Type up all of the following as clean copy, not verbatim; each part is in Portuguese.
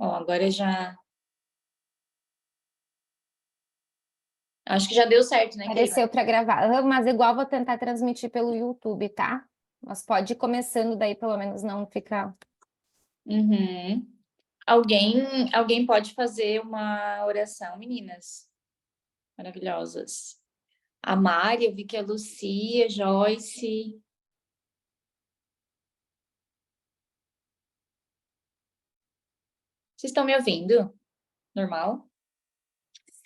Ó, agora já... Acho que já deu certo, né, Keila? Apareceu para gravar. Mas igual vou tentar transmitir pelo YouTube, tá? Mas pode ir começando daí, pelo menos não fica... Uhum. Alguém pode fazer uma oração, meninas? Maravilhosas. A Mari, eu vi que a Lucia, Joyce. Vocês estão me ouvindo? Normal?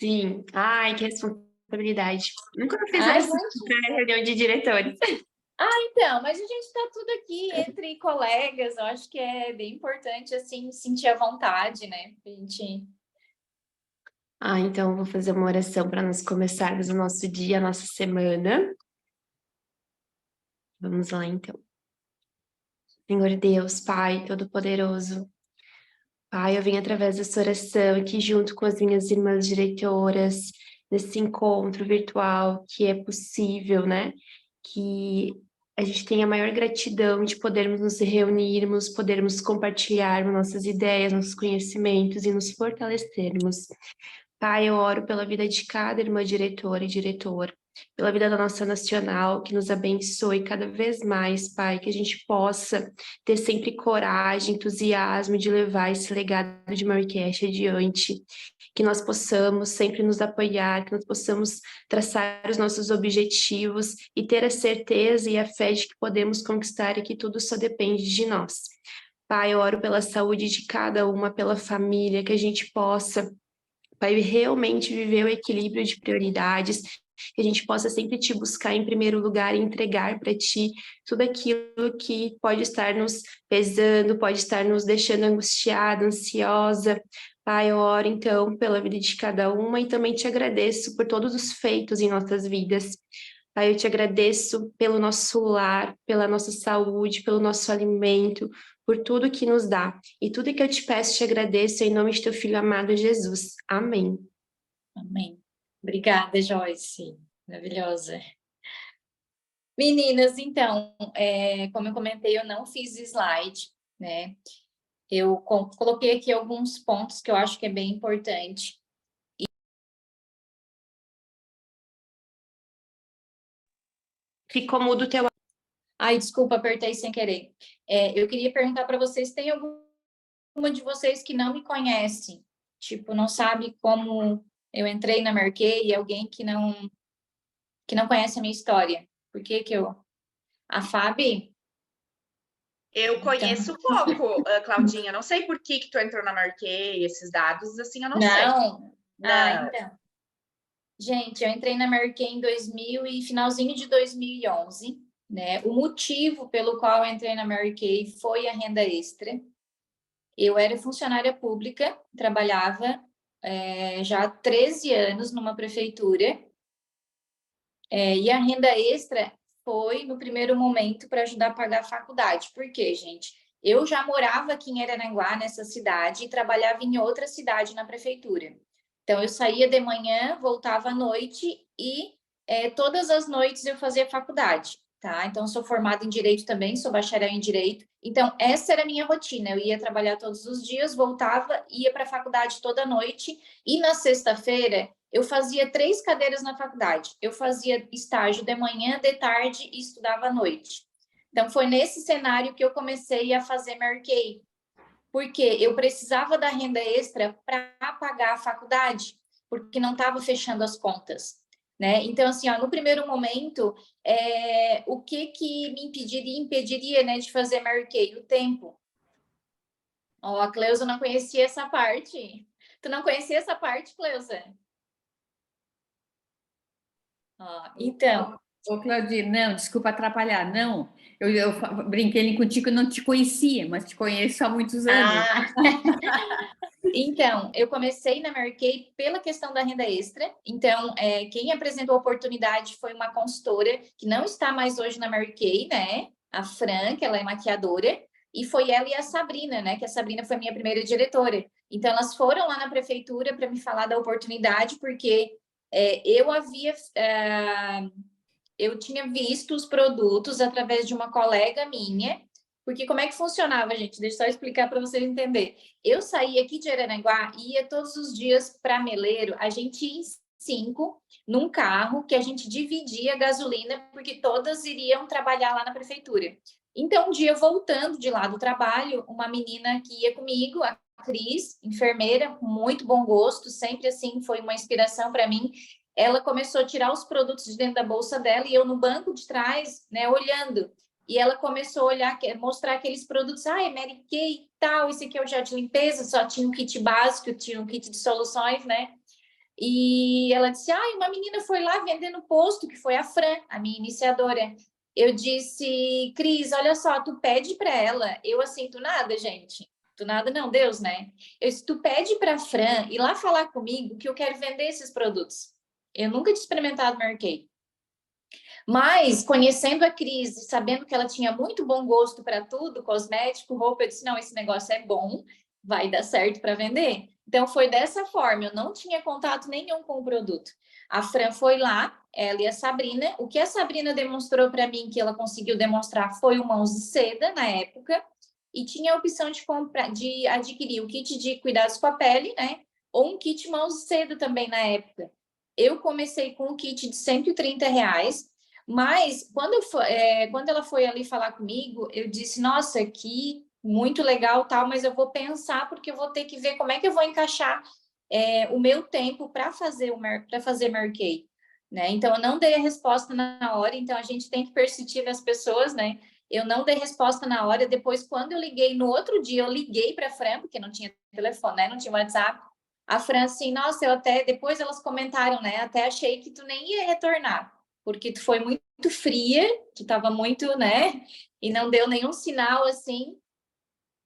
Sim. Ai, que responsabilidade. Nunca fiz Ai, essa reunião de diretores. então, mas a gente está tudo aqui entre colegas, eu acho que é bem importante, assim, sentir a vontade, né? A gente... Então eu vou fazer uma oração para nós começarmos o nosso dia, a nossa semana. Vamos lá, então. Senhor Deus, Pai Todo-Poderoso, Pai, eu venho através dessa oração aqui junto com as minhas irmãs diretoras, nesse encontro virtual que é possível, né? Que a gente tenha a maior gratidão de podermos nos reunirmos, podermos compartilhar nossas ideias, nossos conhecimentos e nos fortalecermos. Pai, eu oro pela vida de cada irmã diretora e diretor, pela vida da nossa nacional, que nos abençoe cada vez mais, Pai, que a gente possa ter sempre coragem, entusiasmo de levar esse legado de Maricast adiante, que nós possamos sempre nos apoiar, que nós possamos traçar os nossos objetivos e ter a certeza e a fé de que podemos conquistar e que tudo só depende de nós. Pai, eu oro pela saúde de cada uma, pela família, que a gente possa, Pai, realmente viver o equilíbrio de prioridades, que a gente possa sempre te buscar em primeiro lugar e entregar para ti tudo aquilo que pode estar nos pesando, pode estar nos deixando angustiada, ansiosa. Pai, eu oro então pela vida de cada uma e também te agradeço por todos os feitos em nossas vidas. Pai, eu te agradeço pelo nosso lar, pela nossa saúde, pelo nosso alimento, por tudo que nos dá. E tudo que eu te peço, te agradeço em nome de teu Filho amado Jesus. Amém. Amém. Obrigada, Joyce. Maravilhosa. Meninas, então, como eu comentei, eu não fiz slide, né? Eu coloquei aqui alguns pontos que eu acho que é bem importante. Ficou mudo o teu... Ai, desculpa, apertei sem querer. Eu queria perguntar para vocês, tem alguma de vocês que não me conhece? Tipo, não sabe como eu entrei na Marquei e alguém que não conhece a minha história? Por que que eu... A Fabi? Eu conheço pouco, Claudinha. Não sei por que tu entrou na Marquei, esses dados, assim, eu não sei. Não? Não. Então. Gente, eu entrei na Marquei em 2000 e finalzinho de 2011, né? O motivo pelo qual eu entrei na Marquei foi a renda extra. Eu era funcionária pública, trabalhava já há 13 anos numa prefeitura, e a renda extra foi, no primeiro momento, para ajudar a pagar a faculdade. Por quê, gente? Eu já morava aqui em Araranguá, nessa cidade, e trabalhava em outra cidade na prefeitura. Então, eu saía de manhã, voltava à noite e todas as noites eu fazia faculdade, tá? Então, sou formada em Direito também, sou bacharel em Direito. Então, essa era a minha rotina. Eu ia trabalhar todos os dias, voltava, ia para a faculdade toda noite e na sexta-feira eu fazia 3 cadeiras na faculdade. Eu fazia estágio de manhã, de tarde e estudava à noite. Então, foi nesse cenário que eu comecei a fazer Marquei, porque eu precisava da renda extra para pagar a faculdade, porque não estava fechando as contas, né? Então, assim, ó, no primeiro momento, o que me impediria, né, de fazer Marquei? O tempo. Ó, a Cleusa não conhecia essa parte. Tu não conhecia essa parte, Cleusa? Então. Ô, Claudir, não, desculpa atrapalhar, não. Eu brinquei ali contigo, eu não te conhecia, mas te conheço há muitos anos. Então, eu comecei na Marquei pela questão da renda extra. Então, quem apresentou a oportunidade foi uma consultora que não está mais hoje na Marquei, né? A Fran, que ela é maquiadora, e foi ela e a Sabrina, né? Que a Sabrina foi minha primeira diretora. Então, elas foram lá na prefeitura para me falar da oportunidade, porque eu tinha visto os produtos através de uma colega minha Porque como é que funcionava, gente? Deixa eu só explicar para vocês entenderem. Eu saía aqui de Araranguá e ia todos os dias para Meleiro, a gente ia em 5 num carro que a gente dividia a gasolina, porque todas iriam trabalhar lá na prefeitura. Então, um dia, voltando de lá do trabalho, uma menina que ia comigo, a Cris, enfermeira, com muito bom gosto, sempre assim, foi uma inspiração para mim. Ela começou a tirar os produtos de dentro da bolsa dela e eu no banco de trás, né, olhando. E ela começou a olhar, mostrar aqueles produtos, é Mary Kay e tal, esse aqui é o gel de limpeza, só tinha um kit básico, tinha um kit de soluções, né? E ela disse, uma menina foi lá vendendo posto, que foi a Fran, a minha iniciadora. Eu disse, Cris, olha só, tu pede para ela, eu assim, tu nada, gente. Tu nada não, Deus, né? Eu disse, tu pede para a Fran ir lá falar comigo que eu quero vender esses produtos. Eu nunca tinha experimentado Mary Kay. Mas, conhecendo a Cris, sabendo que ela tinha muito bom gosto para tudo, cosmético, roupa, eu disse, não, esse negócio é bom, vai dar certo para vender. Então, foi dessa forma, eu não tinha contato nenhum com o produto. A Fran foi lá, ela e a Sabrina. O que a Sabrina demonstrou para mim, que ela conseguiu demonstrar, foi o mãos de seda, na época, e tinha a opção de comprar, de adquirir o kit de cuidados com a pele, né? Ou um kit mãos de seda também, na época. Eu comecei com um kit de R$130, mas quando ela foi ali falar comigo, eu disse, nossa, que muito legal, tal, mas eu vou pensar, porque eu vou ter que ver como é que eu vou encaixar o meu tempo para fazer Mary Kay, né? Então, eu não dei a resposta na hora, então a gente tem que persistir nas pessoas, né? Eu não dei resposta na hora, depois, quando eu liguei, no outro dia, eu liguei para a Fran, porque não tinha telefone, né? Não tinha WhatsApp. A Fran, assim, nossa, depois elas comentaram, né? Até achei que tu nem ia retornar, porque tu foi muito fria, tu estava muito, né? E não deu nenhum sinal, assim,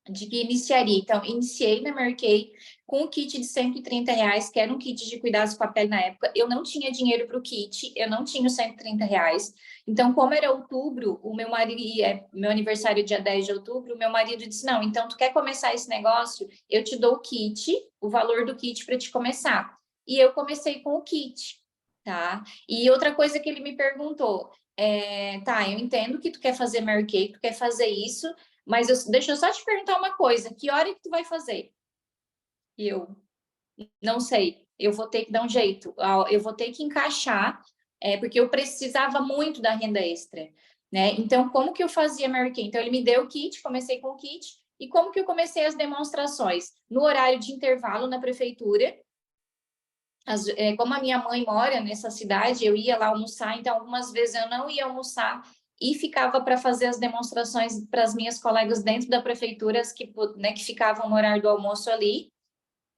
de que iniciaria. Então, iniciei na Mary Kay com o kit de R$130, que era um kit de cuidados com a pele na época. Eu não tinha dinheiro para o kit, eu não tinha os R$130. Então, como era outubro, o meu marido, meu aniversário é dia 10 de outubro, o meu marido disse, não, então tu quer começar esse negócio? Eu te dou o kit, o valor do kit para te começar. E eu comecei com o kit, tá? E outra coisa que ele me perguntou, tá, eu entendo que tu quer fazer Mary Kay, tu quer fazer isso, mas deixa eu só te perguntar uma coisa, que hora que tu vai fazer? E eu, não sei, eu vou ter que dar um jeito, eu vou ter que encaixar, porque eu precisava muito da renda extra, né? Então, como que eu fazia Mary Kay? Então, ele me deu o kit, comecei com o kit, e como que eu comecei as demonstrações? No horário de intervalo na prefeitura, como a minha mãe mora nessa cidade, eu ia lá almoçar, então algumas vezes eu não ia almoçar e ficava para fazer as demonstrações para as minhas colegas dentro da prefeitura, que ficavam no horário do almoço ali.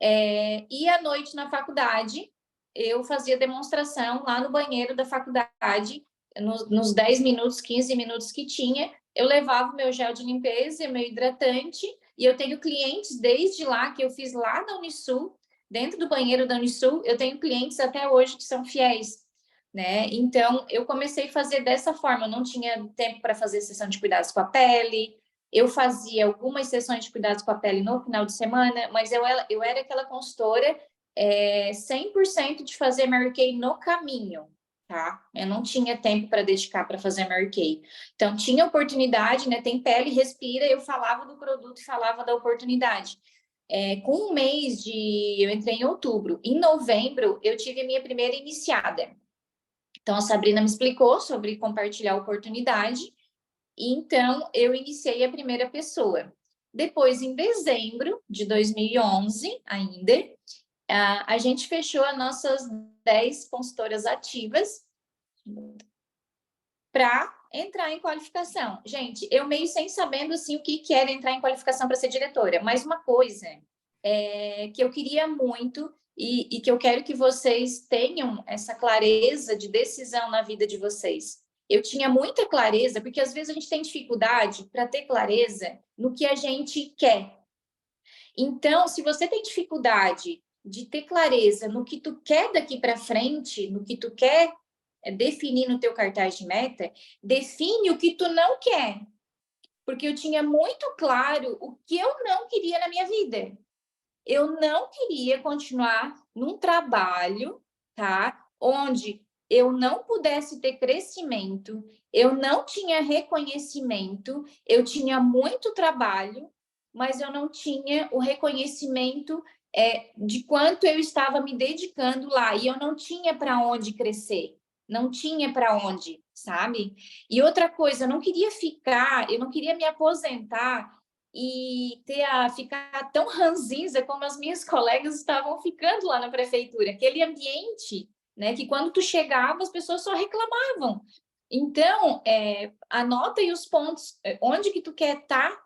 E à noite na faculdade, eu fazia demonstração lá no banheiro da faculdade, nos 10 minutos, 15 minutos que tinha, eu levava o meu gel de limpeza, meu hidratante, e eu tenho clientes desde lá, que eu fiz lá na Unisul, dentro do banheiro da Unisul, eu tenho clientes até hoje que são fiéis, né? Então, eu comecei a fazer dessa forma, eu não tinha tempo para fazer sessão de cuidados com a pele, eu fazia algumas sessões de cuidados com a pele no final de semana, mas eu era aquela consultora 100% de fazer Mary Kay no caminho, tá? Eu não tinha tempo para dedicar para fazer Mary Kay. Então, tinha oportunidade, né? Tem pele, respira, eu falava do produto e falava da oportunidade. Com um mês eu entrei em outubro. Em novembro, eu tive a minha primeira iniciada. Então, a Sabrina me explicou sobre compartilhar a oportunidade. E então, eu iniciei a primeira pessoa. Depois, em dezembro de 2011, ainda, a gente fechou as nossas 10 consultoras ativas para entrar em qualificação. Gente, eu meio sem sabendo assim, o que era entrar em qualificação para ser diretora, mas uma coisa que eu queria muito e que eu quero que vocês tenham essa clareza de decisão na vida de vocês. Eu tinha muita clareza, porque às vezes a gente tem dificuldade para ter clareza no que a gente quer. Então, se você tem dificuldade de ter clareza no que tu quer daqui para frente, no que tu quer definir no teu cartaz de meta, define o que tu não quer. Porque eu tinha muito claro o que eu não queria na minha vida. Eu não queria continuar num trabalho, tá? Onde eu não pudesse ter crescimento, eu não tinha reconhecimento, eu tinha muito trabalho, mas eu não tinha o reconhecimento de quanto eu estava me dedicando lá, e eu não tinha para onde crescer, não tinha para onde, sabe? E outra coisa, eu não queria me aposentar e ficar tão ranzinza como as minhas colegas estavam ficando lá na prefeitura, aquele ambiente, né, que quando tu chegava, as pessoas só reclamavam. Então, anota aí os pontos, onde que tu quer estar,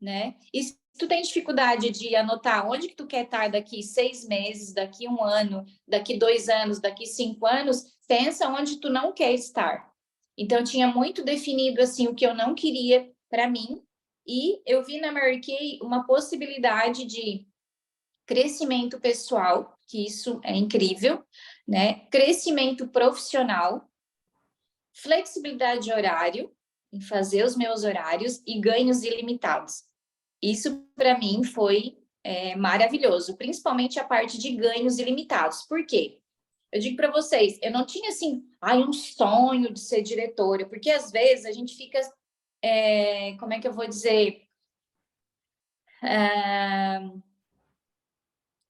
né? E se tu tem dificuldade de anotar onde que tu quer estar daqui 6 meses, daqui 1 ano, daqui 2 anos, daqui 5 anos, pensa onde tu não quer estar. Então, eu tinha muito definido, assim, o que eu não queria para mim, e eu vi na Mary Kay uma possibilidade de crescimento pessoal, que isso é incrível, né? Crescimento profissional, flexibilidade de horário, em fazer os meus horários e ganhos ilimitados. Isso, para mim, foi maravilhoso, principalmente a parte de ganhos ilimitados. Por quê? Eu digo para vocês, eu não tinha, assim, um sonho de ser diretora, porque às vezes a gente fica, como é que eu vou dizer?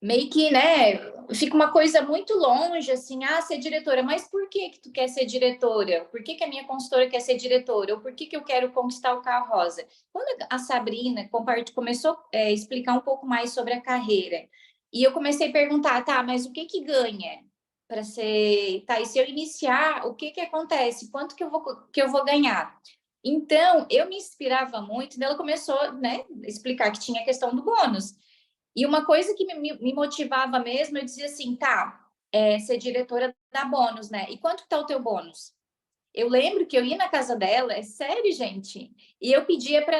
Meio que, né, fica uma coisa muito longe, assim, ser diretora. Mas por que tu quer ser diretora? Por que a minha consultora quer ser diretora? Ou por que eu quero conquistar o carro rosa? Quando a Sabrina começou a explicar um pouco mais sobre a carreira, e eu comecei a perguntar, mas o que ganha para ser... Tá, e se eu iniciar, o que acontece? Quanto que eu vou ganhar? Então, eu me inspirava muito, e ela começou, né, a explicar que tinha a questão do bônus. E uma coisa que me motivava mesmo, eu dizia assim, ser diretora dá bônus, né? E quanto tá o teu bônus? Eu lembro que eu ia na casa dela, é sério, gente, e eu pedia para...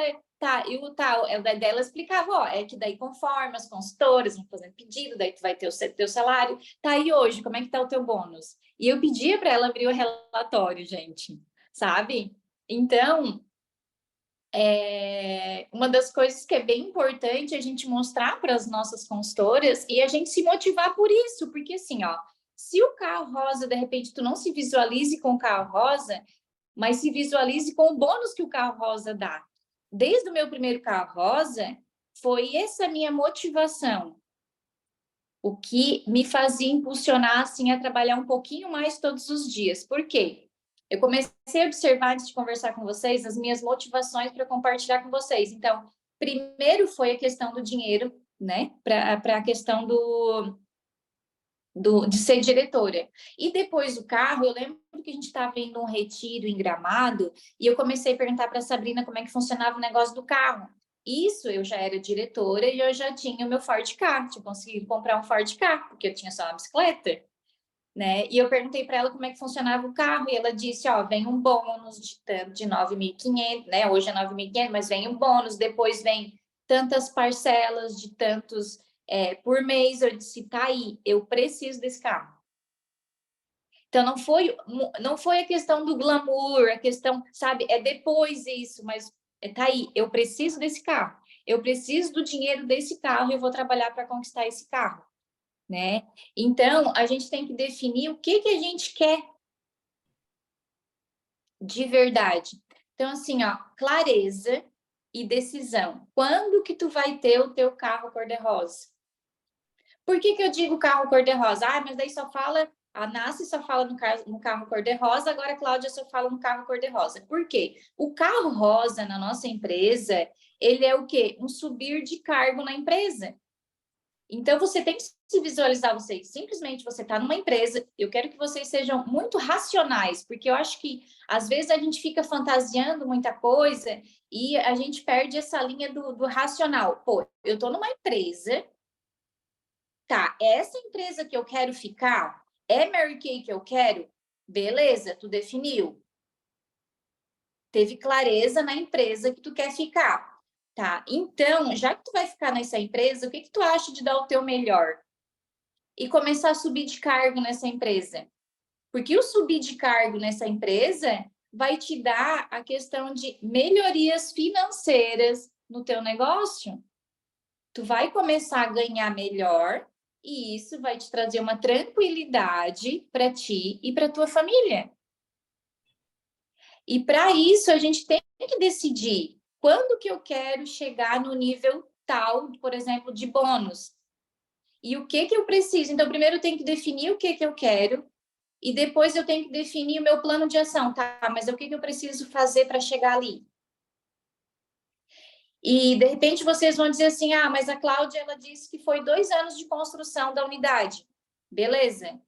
dela explicava, é que daí conforme as consultoras vão fazendo pedido, daí tu vai ter o teu salário. E hoje, como é que tá o teu bônus? E eu pedia para ela abrir o relatório, gente, sabe? Então... uma das coisas que é bem importante é a gente mostrar para as nossas consultoras e a gente se motivar por isso, porque assim, se o carro rosa, de repente, tu não se visualize com o carro rosa, mas se visualize com o bônus que o carro rosa dá. Desde o meu primeiro carro rosa, foi essa minha motivação, o que me fazia impulsionar, assim, a trabalhar um pouquinho mais todos os dias. Por quê? Eu comecei a observar, antes de conversar com vocês, as minhas motivações para compartilhar com vocês. Então, primeiro foi a questão do dinheiro, né? Para a questão de ser diretora. E depois do carro, eu lembro que a gente estava indo um retiro em Gramado, e eu comecei a perguntar para a Sabrina como é que funcionava o negócio do carro. Isso, eu já era diretora e eu já tinha o meu Ford Ka, tinha conseguido comprar um Ford Ka, porque eu tinha só uma bicicleta. Né? E eu perguntei para ela como é que funcionava o carro, e ela disse, vem um bônus de 9.500, né? Hoje é 9.500, mas vem um bônus, depois vem tantas parcelas de tantos por mês. Eu disse, tá aí, eu preciso desse carro. Então, não foi a questão do glamour, a questão, sabe, depois isso, mas tá aí, eu preciso desse carro, eu preciso do dinheiro desse carro e eu vou trabalhar para conquistar esse carro. Né? Então, a gente tem que definir o que a gente quer de verdade. Então, assim, clareza e decisão. Quando que tu vai ter o teu carro cor-de-rosa? Por que eu digo carro cor-de-rosa? Mas daí só fala, a Nasce só fala no carro cor-de-rosa, agora a Cláudia só fala no carro cor-de-rosa. Por quê? O carro rosa na nossa empresa, ele é o quê? Um subir de cargo na empresa. Então, você tem que se visualizar, simplesmente você está numa empresa, eu quero que vocês sejam muito racionais, porque eu acho que, às vezes, a gente fica fantasiando muita coisa e a gente perde essa linha do racional. Pô, eu estou numa empresa, essa empresa que eu quero ficar, é Mary Kay que eu quero? Beleza, tu definiu. Teve clareza na empresa que tu quer ficar. Então, já que tu vai ficar nessa empresa, o que tu acha de dar o teu melhor? E começar a subir de cargo nessa empresa. Porque o subir de cargo nessa empresa vai te dar a questão de melhorias financeiras no teu negócio. Tu vai começar a ganhar melhor e isso vai te trazer uma tranquilidade para ti e para tua família. E para isso a gente tem que decidir quando que eu quero chegar no nível tal, por exemplo, de bônus. E o que eu preciso? Então, primeiro eu tenho que definir o que eu quero e depois eu tenho que definir o meu plano de ação, tá? Mas o que eu preciso fazer para chegar ali? E, de repente, vocês vão dizer assim, ah, mas a Cláudia, ela disse que foi 2 anos de construção da unidade. Beleza.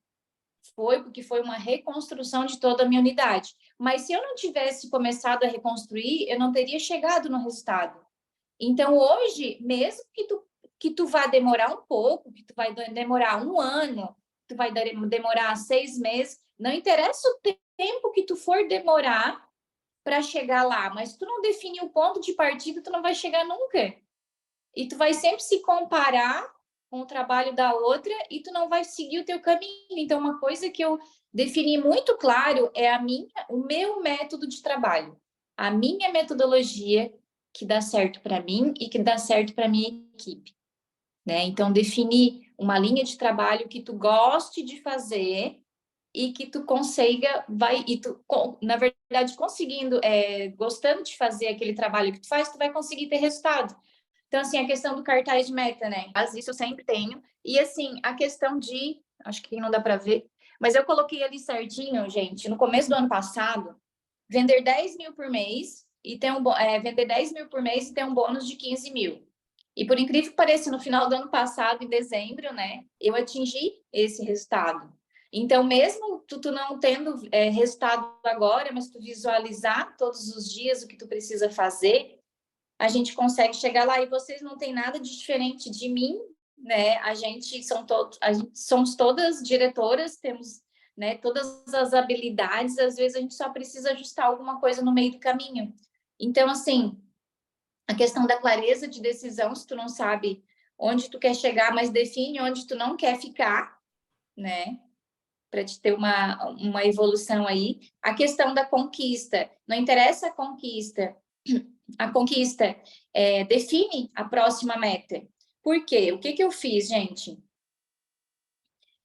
Foi porque foi uma reconstrução de toda a minha unidade. Mas se eu não tivesse começado a reconstruir, eu não teria chegado no resultado. Então, hoje, mesmo que tu vá demorar um pouco, que tu vai demorar 1 ano, tu vai demorar 6 meses, não interessa o tempo que tu for demorar para chegar lá, mas tu não definir o ponto de partida, tu não vai chegar nunca. E tu vai sempre se comparar com o trabalho da outra e tu não vai seguir o teu caminho. Então, uma coisa que eu defini muito claro é o meu método de trabalho, a minha metodologia que dá certo para mim e que dá certo para minha equipe, né? Então, definir uma linha de trabalho que tu goste de fazer e que tu consiga, na verdade, conseguindo, gostando de fazer aquele trabalho que tu faz, tu vai conseguir ter resultado. Então, assim, a questão do cartaz de meta, né? Mas isso eu sempre tenho. E, assim, a questão acho que não dá para ver, mas eu coloquei ali certinho, gente, no começo do ano passado, vender 10 mil por mês e ter vender 10 mil por mês e ter um bônus de 15 mil. E, por incrível que pareça, no final do ano passado, em dezembro, né, eu atingi esse resultado. Então, mesmo tu não tendo resultado agora, mas tu visualizar todos os dias o que tu precisa fazer, a gente consegue chegar lá. E vocês não têm nada de diferente de mim, né? A gente somos todas diretoras, temos, né, todas as habilidades. Às vezes a gente só precisa ajustar alguma coisa no meio do caminho. Então, assim, a questão da clareza de decisão, se tu não sabe onde tu quer chegar, mas define onde tu não quer ficar, né? Para te ter uma evolução aí. A questão da conquista, não interessa a conquista define a próxima meta. Por quê? O que eu fiz, gente?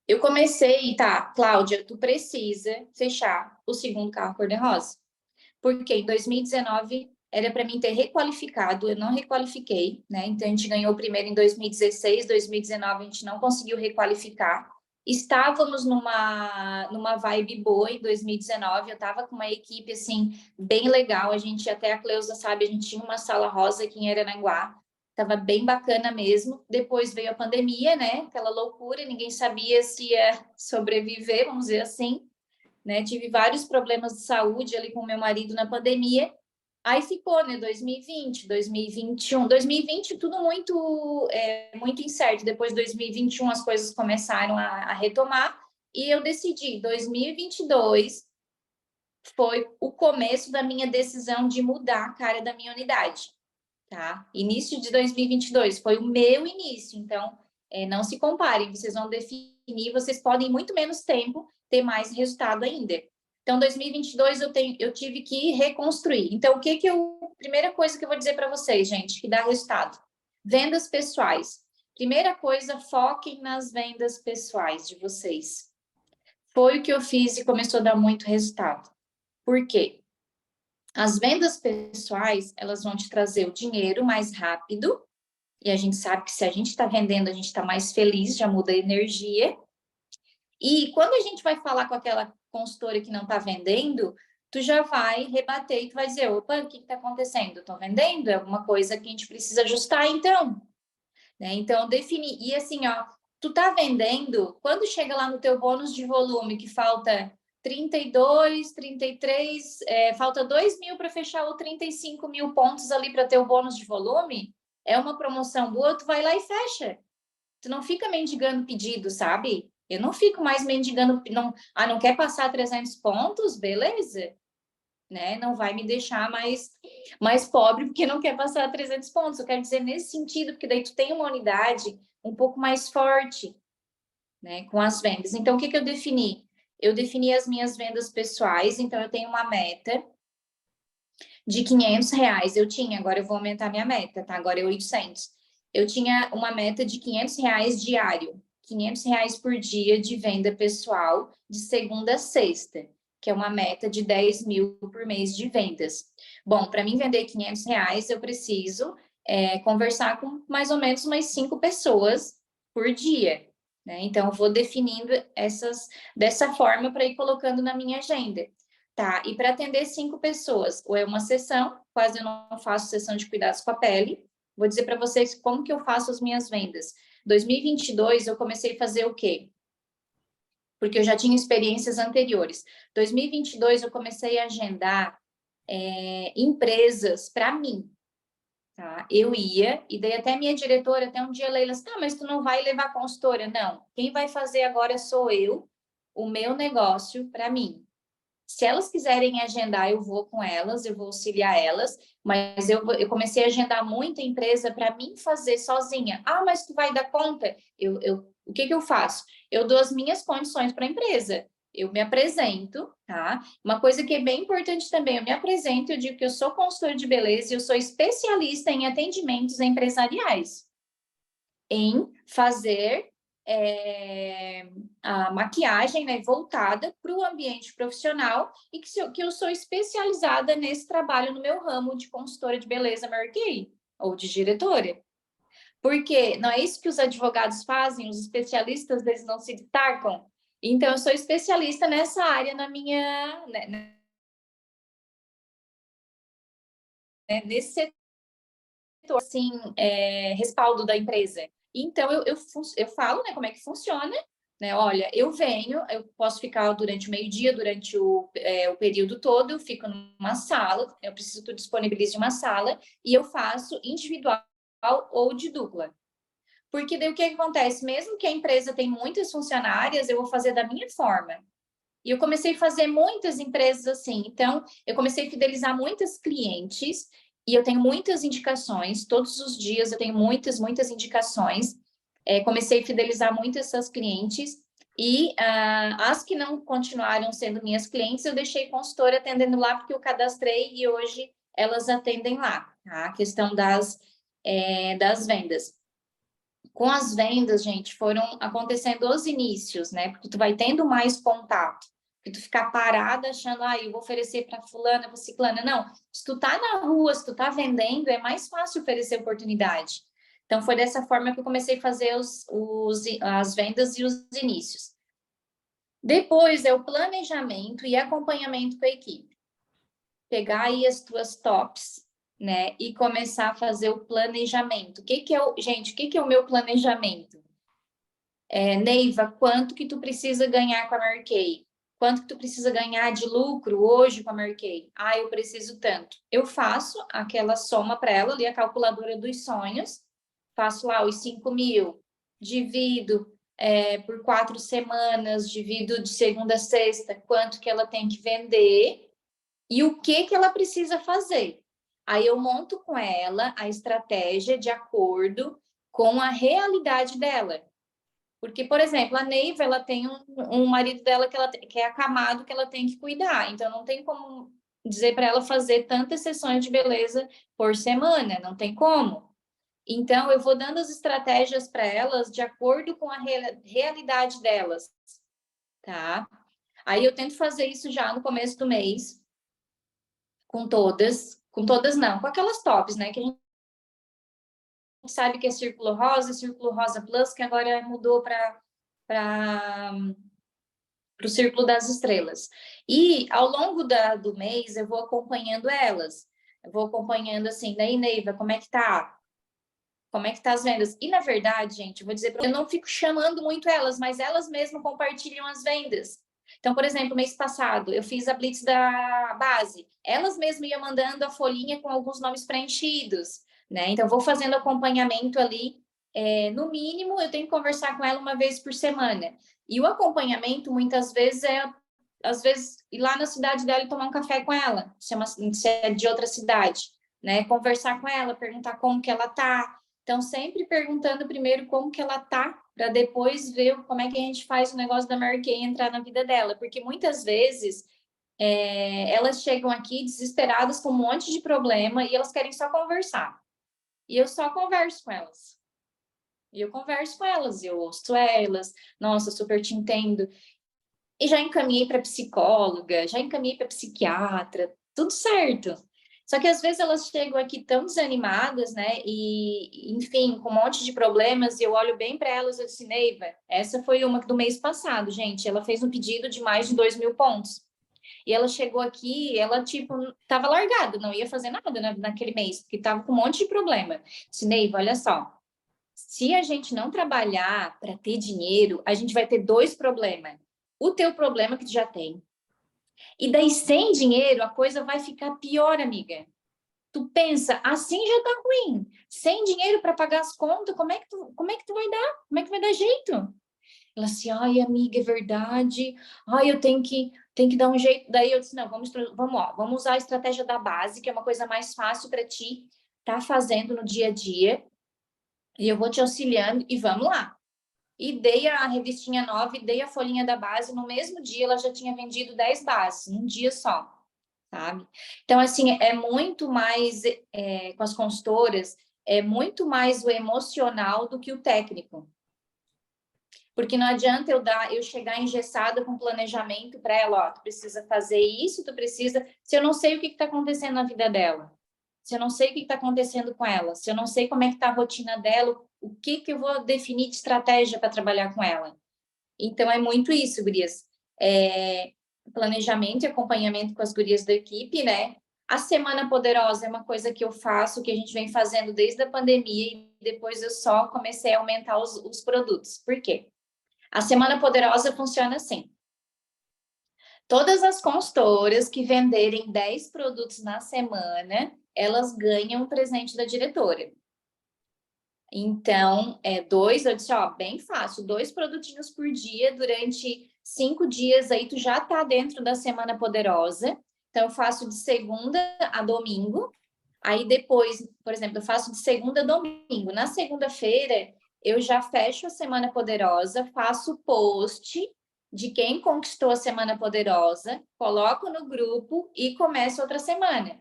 Eu comecei, tá, Cláudia, tu precisa fechar o segundo carro cor-de-rosa. Porque em 2019 era para mim ter requalificado, eu não requalifiquei, né? Então a gente ganhou o primeiro em 2016, 2019 a gente não conseguiu requalificar. Estávamos numa vibe boa em 2019, eu estava com uma equipe, assim, bem legal, até a Cleusa sabe, a gente tinha uma sala rosa aqui em Araranguá, estava bem bacana mesmo. Depois veio a pandemia, né, aquela loucura, ninguém sabia se ia sobreviver, vamos dizer assim, né, tive vários problemas de saúde ali com meu marido na pandemia. Aí ficou, né, 2020, 2021, 2020 tudo muito incerto. Depois de 2021 as coisas começaram a retomar e eu decidi, 2022 foi o começo da minha decisão de mudar a cara da minha unidade, tá? Início de 2022 foi o meu início, então não se comparem, vocês vão definir, vocês podem em muito menos tempo ter mais resultado ainda. Então, 2022 eu tive que reconstruir. Então, primeira coisa que eu vou dizer para vocês, gente, que dá resultado. Vendas pessoais. Primeira coisa, foquem nas vendas pessoais de vocês. Foi o que eu fiz e começou a dar muito resultado. Por quê? As vendas pessoais, elas vão te trazer o dinheiro mais rápido, e a gente sabe que se a gente está vendendo, a gente está mais feliz, já muda a energia. E quando a gente vai falar com aquela consultora que não está vendendo, tu já vai rebater e tu vai dizer, opa, o que está acontecendo? Estou vendendo? É alguma coisa que a gente precisa ajustar, então. Né? Então, definir. E assim, ó, tu tá vendendo, quando chega lá no teu bônus de volume, que falta 32, 33, falta 2 mil para fechar ou 35 mil pontos ali para ter o bônus de volume, é uma promoção boa, tu vai lá e fecha. Tu não fica mendigando pedido, sabe? Eu não fico mais mendigando, não quer passar 300 pontos? Beleza. Né? Não vai me deixar mais pobre porque não quer passar 300 pontos. Eu quero dizer nesse sentido, porque daí tu tem uma unidade um pouco mais forte, né? Com as vendas. Então, o que eu defini? Eu defini as minhas vendas pessoais, então eu tenho uma meta de R$500. Eu tinha, agora eu vou aumentar minha meta, tá? Agora é 800. Eu tinha uma meta de R$500 diário, R$ 500 por dia de venda pessoal de segunda a sexta, que é uma meta de 10 mil por mês de vendas. Bom, para mim vender R$ 500, eu preciso conversar com mais ou menos umas 5 pessoas por dia, né? Então, eu vou definindo dessa forma para ir colocando na minha agenda. Tá, e para atender 5 pessoas, ou é uma sessão, quase eu não faço sessão de cuidados com a pele. Vou dizer para vocês como que eu faço as minhas vendas. 2022, eu comecei a fazer o quê? Porque eu já tinha experiências anteriores. 2022, eu comecei a agendar empresas para mim. Tá? Eu ia, e daí até minha diretora, até um dia, Leila, tá, mas tu não vai levar consultora? Não, quem vai fazer agora sou eu, o meu negócio para mim. Se elas quiserem agendar, eu vou com elas, eu vou auxiliar elas, mas eu comecei a agendar muita empresa para mim fazer sozinha. Ah, mas tu vai dar conta? O que eu faço? Eu dou as minhas condições para a empresa. Eu me apresento, tá? Uma coisa que é bem importante também, eu me apresento, eu digo que eu sou consultora de beleza e eu sou especialista em atendimentos empresariais, em fazer a maquiagem, né, voltada para o ambiente profissional e que eu sou especializada nesse trabalho no meu ramo de consultora de beleza Mary Kay, ou de diretora. Porque não é isso que os advogados fazem, os especialistas, eles não se destacam. Então, eu sou especialista nessa área na minha... nesse setor, assim, respaldo da empresa. Então, eu falo, né, como é que funciona, né? Olha, eu posso ficar durante o meio-dia, durante o período todo, eu fico numa sala, eu preciso que tu disponibilize uma sala, e eu faço individual ou de dupla. Porque daí o que acontece? Mesmo que a empresa tenha muitas funcionárias, eu vou fazer da minha forma. E eu comecei a fazer muitas empresas assim. Então, eu comecei a fidelizar muitas clientes e eu tenho muitas indicações. Todos os dias eu tenho muitas indicações. Comecei a fidelizar muitas essas clientes e as que não continuaram sendo minhas clientes, eu deixei consultora atendendo lá porque eu cadastrei e hoje elas atendem lá. Tá? A questão das vendas. Com as vendas, gente, foram acontecendo os inícios, né? Porque tu vai tendo mais contato. Porque tu ficar parada achando, eu vou oferecer para fulana, para ciclana. Não, se tu tá na rua, se tu tá vendendo, é mais fácil oferecer oportunidade. Então, foi dessa forma que eu comecei a fazer as vendas e os inícios. Depois é o planejamento e acompanhamento com a equipe. Pegar aí as tuas tops, né? E começar a fazer o planejamento. Gente, o que é o meu planejamento? Neiva, quanto que tu precisa ganhar com a Mary Kay? Quanto que tu precisa ganhar de lucro hoje com a Mary Kay? Eu preciso tanto. Eu faço aquela soma para ela ali, a calculadora dos sonhos, faço lá os 5 mil, divido por 4 semanas, divido de segunda a sexta, quanto que ela tem que vender e o que ela precisa fazer. Aí eu monto com ela a estratégia de acordo com a realidade dela. Porque, por exemplo, a Neiva, ela tem um marido dela que é acamado, que ela tem que cuidar. Então, não tem como dizer para ela fazer tantas sessões de beleza por semana, não tem como. Então, eu vou dando as estratégias para elas de acordo com a realidade delas, tá? Aí eu tento fazer isso já no começo do mês, com todas não, com aquelas tops, né? Que a gente sabe que é Círculo Rosa Plus, que agora mudou para o Círculo das Estrelas. E ao longo do mês eu vou acompanhando elas. Eu vou acompanhando assim, daí, Neiva, como é que tá? Como é que tá as vendas? E na verdade, gente, eu vou dizer, eu não fico chamando muito elas, mas elas mesmas compartilham as vendas. Então, por exemplo, mês passado, eu fiz a blitz da base. Elas mesmas iam mandando a folhinha com alguns nomes preenchidos, né? Então, eu vou fazendo acompanhamento ali. No mínimo, eu tenho que conversar com ela uma vez por semana. E o acompanhamento, muitas vezes, às vezes, ir lá na cidade dela e tomar um café com ela, se é de outra cidade, né? Conversar com ela, perguntar como que ela tá. Então, sempre perguntando primeiro como que ela tá, para depois ver como é que a gente faz o negócio da Mary Kay entrar na vida dela. Porque muitas vezes elas chegam aqui desesperadas com um monte de problema e elas querem só conversar. E eu só converso com elas. E eu converso com elas, eu ouço elas, nossa, super te entendo. E já encaminhei para psicóloga, já encaminhei para psiquiatra, tudo certo. Só que às vezes elas chegam aqui tão desanimadas, né? E, enfim, com um monte de problemas, e eu olho bem para elas e eu disse, Neiva, essa foi uma do mês passado, gente. Ela fez um pedido de mais de 2.000 pontos. E ela chegou aqui, ela, tipo, tava largada, não ia fazer nada naquele mês, porque tava com um monte de problema. Disse, Neiva, olha só, se a gente não trabalhar para ter dinheiro, a gente vai ter 2 problemas. O teu problema que tu já tem. E daí, sem dinheiro, a coisa vai ficar pior, amiga. Tu pensa, assim já tá ruim. Sem dinheiro para pagar as contas, como é que tu vai dar? Como é que vai dar jeito? Ela assim, ai, amiga, é verdade. Ai, eu tenho que dar um jeito. Daí eu disse, não, vamos usar a estratégia da base, que é uma coisa mais fácil para ti tá fazendo no dia a dia. E eu vou te auxiliando e vamos lá. E dei a revistinha nova e dei a folhinha da base. No mesmo dia, ela já tinha vendido 10 bases, num dia só, sabe? Então, assim, é muito mais, com as consultoras, é muito mais o emocional do que o técnico. Porque não adianta eu chegar engessada com planejamento para ela, ó, tu precisa fazer isso, tu precisa... Se eu não sei o que está acontecendo na vida dela, se eu não sei o que está acontecendo com ela, se eu não sei como é que está a rotina dela, o que eu vou definir de estratégia para trabalhar com ela? Então, é muito isso, gurias. Planejamento e acompanhamento com as gurias da equipe, né? A Semana Poderosa é uma coisa que eu faço, que a gente vem fazendo desde a pandemia, e depois eu só comecei a aumentar os produtos. Por quê? A Semana Poderosa funciona assim. Todas as consultoras que venderem 10 produtos na semana, elas ganham um presente da diretora. Então, eu disse, ó, bem fácil, 2 produtinhos por dia durante 5 dias, aí tu já tá dentro da Semana Poderosa. Então, eu faço de segunda a domingo. Aí depois, por exemplo, eu faço de segunda a domingo. Na segunda-feira, eu já fecho a Semana Poderosa, faço post de quem conquistou a Semana Poderosa, coloco no grupo e começo outra semana.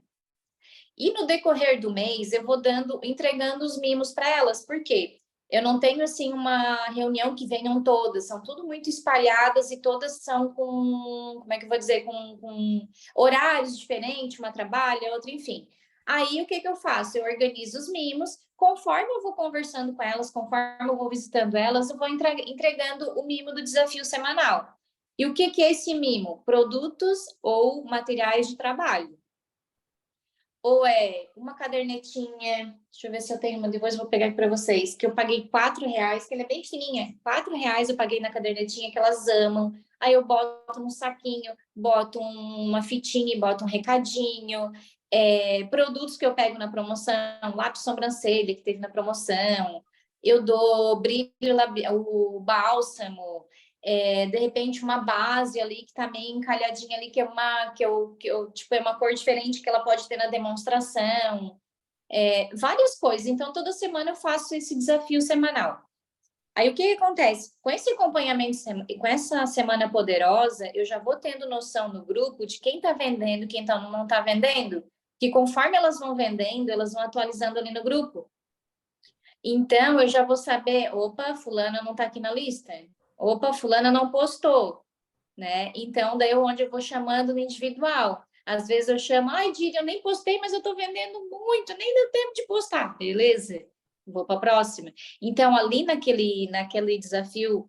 E no decorrer do mês, eu vou entregando os mimos para elas. Por quê? Eu não tenho, assim, uma reunião que venham todas. São tudo muito espalhadas e todas são com, como é que eu vou dizer, com horários diferentes. Uma trabalha, outra, enfim. Aí, o que eu faço? Eu organizo os mimos. Conforme eu vou conversando com elas, conforme eu vou visitando elas, eu vou entregando o mimo do desafio semanal. E o que é esse mimo? Produtos ou materiais de trabalho. Ou é uma cadernetinha, deixa eu ver se eu tenho uma, depois eu vou pegar aqui para vocês, que eu paguei R$4, que ela é bem fininha, R$4 eu paguei na cadernetinha, que elas amam. Aí eu boto um saquinho, boto uma fitinha e boto um recadinho. Produtos que eu pego na promoção, lápis sobrancelha que teve na promoção, eu dou brilho, o bálsamo, de repente uma base ali que tá meio encalhadinha ali, que é tipo, é uma cor diferente que ela pode ter na demonstração, várias coisas. Então, toda semana eu faço esse desafio semanal. Aí, o que acontece? Com esse acompanhamento, com essa Semana Poderosa, eu já vou tendo noção no grupo de quem tá vendendo, quem não tá vendendo, que conforme elas vão vendendo, elas vão atualizando ali no grupo. Então, eu já vou saber, opa, fulana não tá aqui na lista. Opa, fulana não postou, né? Então, daí onde eu vou chamando no individual. Às vezes eu chamo, ai, Diri, eu nem postei, mas eu tô vendendo muito, nem deu tempo de postar. Beleza, vou para a próxima. Então, ali naquele desafio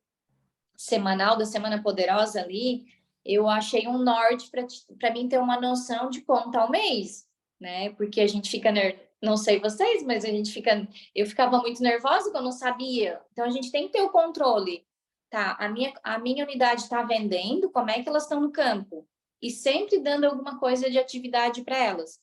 semanal da Semana Poderosa ali, eu achei um norte para mim ter uma noção de como tá o mês, né? Porque a gente fica não sei vocês, mas eu ficava muito nervosa quando eu não sabia. Então, a gente tem que ter o controle. Tá, a minha unidade está vendendo, como é que elas estão no campo? E sempre dando alguma coisa de atividade para elas.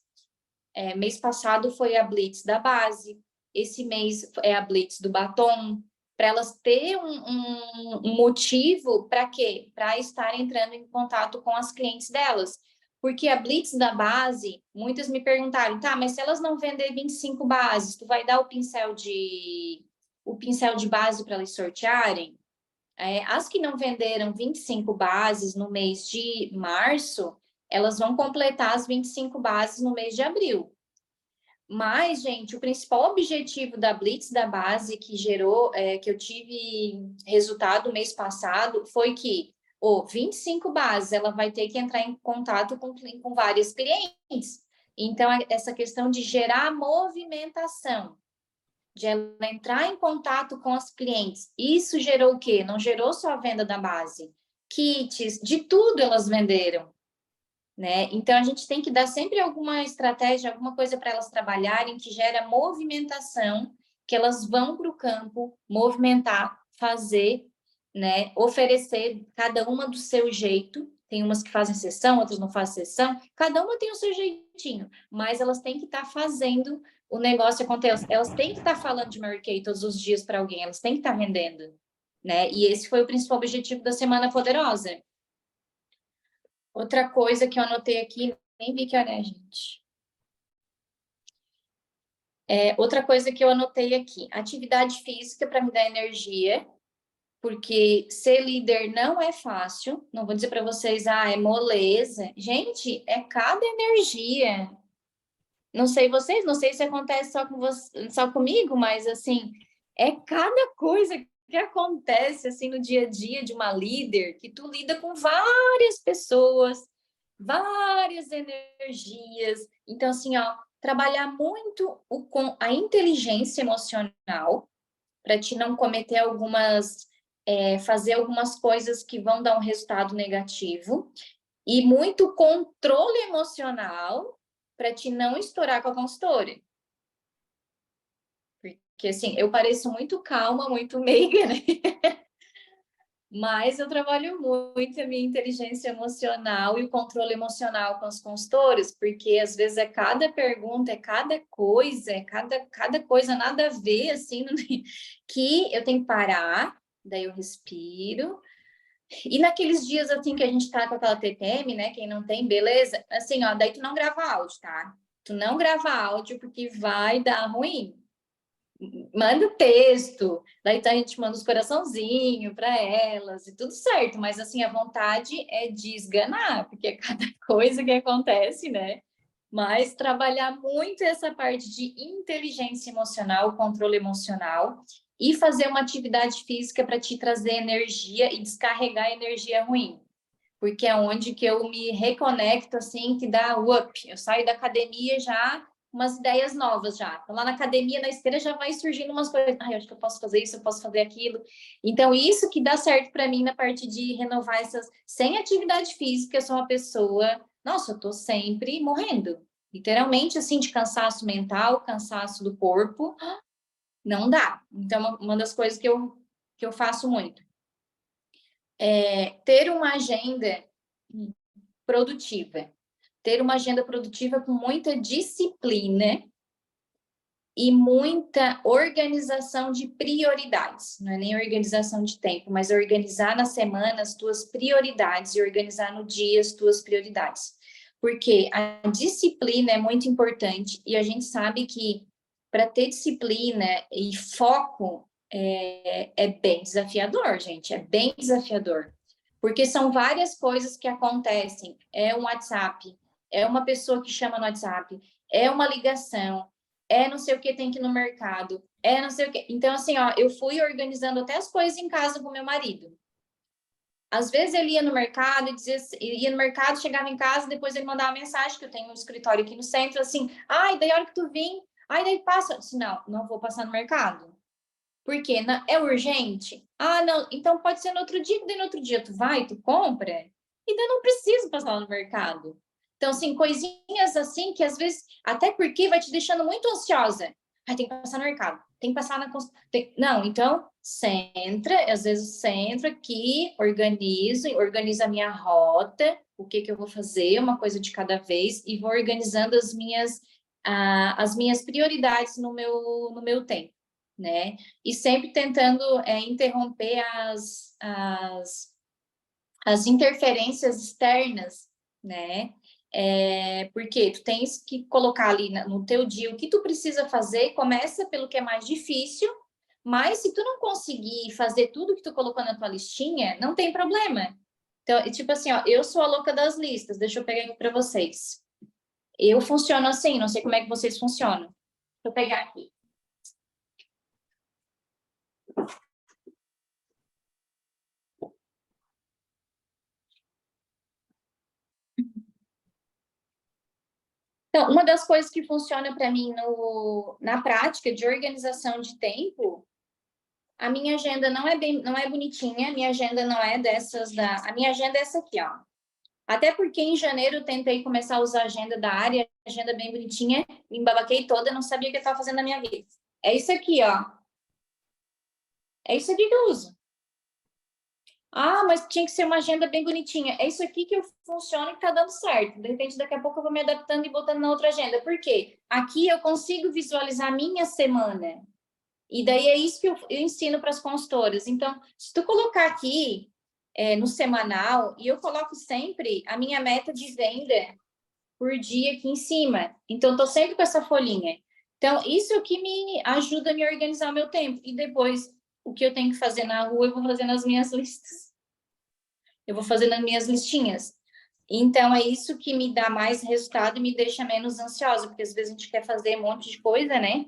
Mês passado foi a Blitz da base, esse mês é a Blitz do batom, para elas terem um motivo para quê? Para estar entrando em contato com as clientes delas. Porque a Blitz da base, muitas me perguntaram, tá, mas se elas não vender 25 bases, tu vai dar o pincel de base para elas sortearem? As que não venderam 25 bases no mês de março, elas vão completar as 25 bases no mês de abril. Mas, gente, o principal objetivo da Blitz da base que gerou, que eu tive resultado mês passado, foi que 25 bases, ela vai ter que entrar em contato com vários clientes. Então, essa questão de gerar movimentação, de ela entrar em contato com os clientes, isso gerou o quê? Não gerou só a venda da base. Kits, de tudo elas venderam. Né? Então, a gente tem que dar sempre alguma estratégia, alguma coisa para elas trabalharem que gera movimentação, que elas vão para o campo movimentar, fazer, né? Oferecer cada uma do seu jeito. Tem umas que fazem sessão, outras não fazem sessão. Cada uma tem o seu jeitinho, mas elas têm que estar fazendo o negócio acontecer. Elas têm que estar falando de Mary Kay todos os dias para alguém, elas têm que estar vendendo, né? E esse foi o principal objetivo da Semana Poderosa. Outra coisa que eu anotei aqui, nem vi que hora é, gente. Outra coisa que eu anotei aqui, atividade física para me dar energia, porque ser líder não é fácil. Não vou dizer para vocês, é moleza. Gente, é cada energia. Não sei vocês, não sei se acontece só comigo, mas assim, é cada coisa que acontece assim no dia a dia de uma líder, que tu lida com várias pessoas, várias energias. Então, assim, trabalhar muito com a inteligência emocional para te não cometer fazer algumas coisas que vão dar um resultado negativo, e muito controle emocional para te não estourar com a consultora. Porque, assim, eu pareço muito calma, muito meiga, né? Mas eu trabalho muito a minha inteligência emocional e o controle emocional com os consultores, porque às vezes é cada pergunta, é cada coisa, cada coisa nada a ver, assim, que eu tenho que parar, daí eu respiro. E naqueles dias, assim, que a gente tá com aquela TPM, né? Quem não tem, beleza? Assim, daí tu não grava áudio, tá? Tu não grava áudio porque vai dar ruim. Manda o texto, daí a gente manda os coraçãozinhos para elas e tudo certo, mas assim, a vontade é de esganar, porque é cada coisa que acontece, né? Mas trabalhar muito essa parte de inteligência emocional, controle emocional, e fazer uma atividade física para te trazer energia e descarregar energia ruim. Porque é onde que eu me reconecto, assim, que dá up. Eu saio da academia já umas ideias novas já. Então, lá na academia, na esteira, já vai surgindo umas coisas. Eu acho que eu posso fazer isso, eu posso fazer aquilo. Então, isso que dá certo para mim na parte de renovar essas... Sem atividade física, eu sou uma pessoa... Nossa, eu tô sempre morrendo. Literalmente, assim, de cansaço mental, cansaço do corpo. Não dá. Então, uma das coisas que eu faço muito é ter uma agenda produtiva. Ter uma agenda produtiva com muita disciplina e muita organização de prioridades. Não é nem organização de tempo, mas organizar na semana as tuas prioridades e organizar no dia as tuas prioridades. Porque a disciplina é muito importante e a gente sabe que para ter disciplina e foco é bem desafiador, gente. É bem desafiador. Porque são várias coisas que acontecem. É um WhatsApp, é uma pessoa que chama no WhatsApp, é uma ligação, é não sei o que tem que ir no mercado, é não sei o que. Então, assim, eu fui organizando até as coisas em casa com meu marido. Às vezes ele ia no mercado ia no mercado, chegava em casa, depois ele mandava uma mensagem, que eu tenho um escritório aqui no centro, assim, daí a hora que tu vim, daí passa. Assim, não vou passar no mercado. Por quê? É urgente? Não, então pode ser no outro dia, que daí no outro dia tu vai, tu compra, e daí não precisa passar no mercado. Então, assim, coisinhas assim que às vezes, até porque vai te deixando muito ansiosa. Tem que passar no mercado, tem que passar na... Não, então, centra, às vezes centro aqui, organizo a minha rota, o que eu vou fazer, uma coisa de cada vez, e vou organizando as minhas prioridades no meu tempo, né? E sempre tentando interromper as interferências externas, né? Porque tu tens que colocar ali no teu dia o que tu precisa fazer, começa pelo que é mais difícil, mas se tu não conseguir fazer tudo que tu colocou na tua listinha, não tem problema. Então, tipo assim, eu sou a louca das listas, deixa eu pegar aqui para vocês. Eu funciono assim, não sei como é que vocês funcionam. eu pegar aqui. Então, uma das coisas que funciona para mim na prática de organização de tempo, a minha agenda não é bonitinha, a minha agenda não é a minha agenda é essa aqui, ó. Até porque em janeiro eu tentei começar a usar a agenda da área, agenda bem bonitinha, me embabaquei toda, não sabia o que eu estava fazendo na minha vida. É isso aqui, ó. É isso aqui que eu uso. Ah, mas tinha que ser uma agenda bem bonitinha. É isso aqui que eu funciono e que tá dando certo. De repente, daqui a pouco eu vou me adaptando e botando na outra agenda. Por quê? Aqui eu consigo visualizar a minha semana. E daí é isso que eu ensino para as consultoras. Então, se tu colocar aqui no semanal, e eu coloco sempre a minha meta de venda por dia aqui em cima. Então, eu tô sempre com essa folhinha. Então, isso é o que me ajuda a me organizar o meu tempo. E depois, o que eu tenho que fazer na rua, eu vou fazer nas minhas listas. Eu vou fazer nas minhas listinhas. Então, é isso que me dá mais resultado e me deixa menos ansiosa, porque às vezes a gente quer fazer um monte de coisa, né?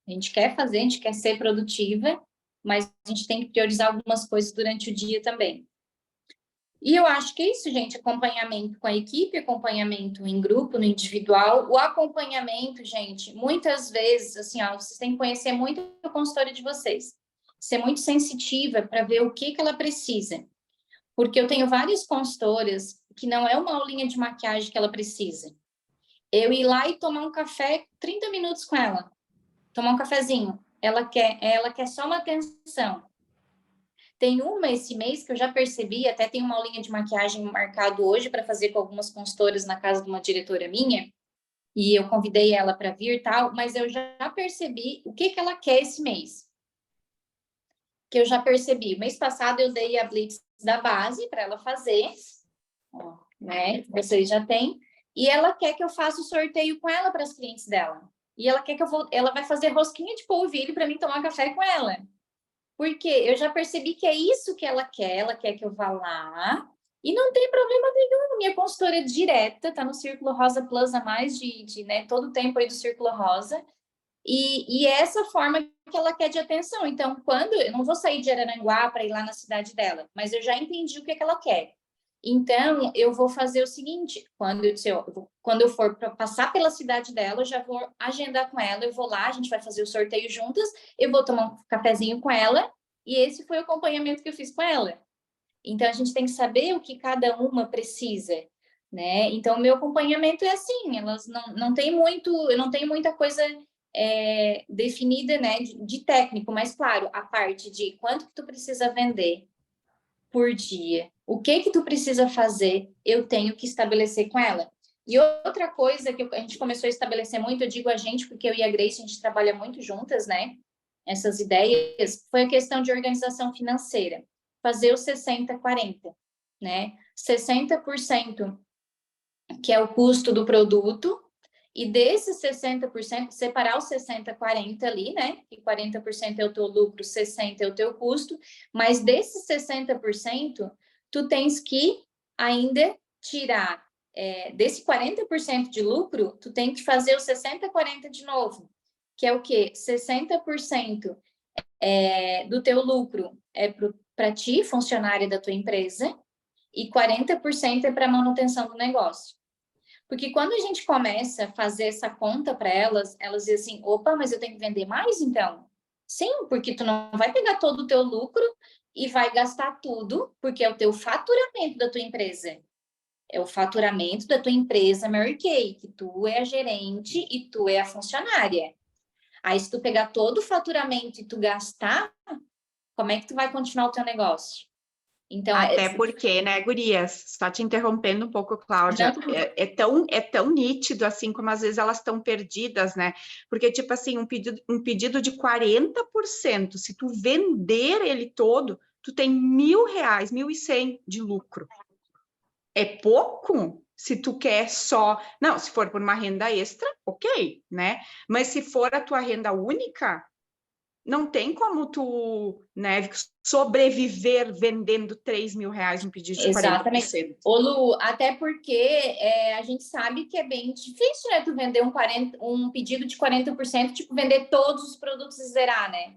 A gente quer fazer, a gente quer ser produtiva, mas a gente tem que priorizar algumas coisas durante o dia também. E eu acho que é isso, gente, acompanhamento com a equipe, acompanhamento em grupo, no individual. O acompanhamento, gente, muitas vezes, assim, ó, vocês têm que conhecer muito a consultora de vocês. Ser muito sensitiva para ver o que ela precisa. Porque eu tenho várias consultoras que não é uma aulinha de maquiagem que ela precisa. Eu ir lá e tomar um café, 30 minutos com ela. Tomar um cafezinho. Ela quer só uma atenção. Tem uma esse mês que eu já percebi, até tem uma aulinha de maquiagem marcado hoje para fazer com algumas consultoras na casa de uma diretora minha, e eu convidei ela para vir e tal, mas eu já percebi o que ela quer esse mês. Que eu já percebi. Mês passado eu dei a blitz da base para ela fazer, ó, né? Vocês já têm, e ela quer que eu faça o sorteio com ela para as clientes dela. E ela quer que ela vai fazer rosquinha de polvilho para mim tomar café com ela. Porque eu já percebi que é isso que ela quer que eu vá lá, e não tem problema nenhum. Minha consultora direta tá no Círculo Rosa Plus há mais né, todo o tempo aí do Círculo Rosa, e é essa forma que ela quer de atenção. Então, eu não vou sair de Araranguá para ir lá na cidade dela, mas eu já entendi o que ela quer. Então, eu vou fazer o seguinte, quando eu for para passar pela cidade dela, eu já vou agendar com ela, eu vou lá, a gente vai fazer o sorteio juntas, eu vou tomar um cafezinho com ela, e esse foi o acompanhamento que eu fiz com ela. Então, a gente tem que saber o que cada uma precisa, né? Então, o meu acompanhamento é assim, elas não tem muita coisa definida, né, de técnico, mas, claro, a parte de quanto que tu precisa vender por dia, o que tu precisa fazer, eu tenho que estabelecer com ela. E outra coisa que a gente começou a estabelecer muito, eu digo a gente, porque eu e a Grace, a gente trabalha muito juntas, né? Essas ideias, foi a questão de organização financeira. Fazer o 60-40, né? 60% que é o custo do produto, e desses 60%, separar os 60-40 ali, né? Que 40% é o teu lucro, 60% é o teu custo, mas desses 60%, tu tens que ainda tirar, desse 40% de lucro, tu tem que fazer o 60-40 de novo, que é o quê? 60% do teu lucro é para ti, funcionário da tua empresa, e 40% é para manutenção do negócio. Porque quando a gente começa a fazer essa conta para elas dizem assim, opa, mas eu tenho que vender mais então? Sim, porque tu não vai pegar todo o teu lucro e vai gastar tudo, porque é o teu faturamento da tua empresa. É o faturamento da tua empresa Mary Kay, que tu é a gerente e tu é a funcionária. Aí se tu pegar todo o faturamento e tu gastar, como é que tu vai continuar o teu negócio? Então, até porque, né, gurias, só te interrompendo um pouco, Cláudia, é tão nítido, assim, como às vezes elas estão perdidas, né? Porque, tipo assim, um pedido de 40%, se tu vender ele todo, tu tem R$1.000, 1.100 de lucro. É pouco? Se tu quer só... Não, se for por uma renda extra, ok, né? Mas se for a tua renda única, não tem como tu, né, sobreviver vendendo 3 mil reais no pedido de 40%. Exatamente. Ô, Lu, até porque a gente sabe que é bem difícil, né, tu vender um pedido de 40%, tipo, vender todos os produtos e zerar, né?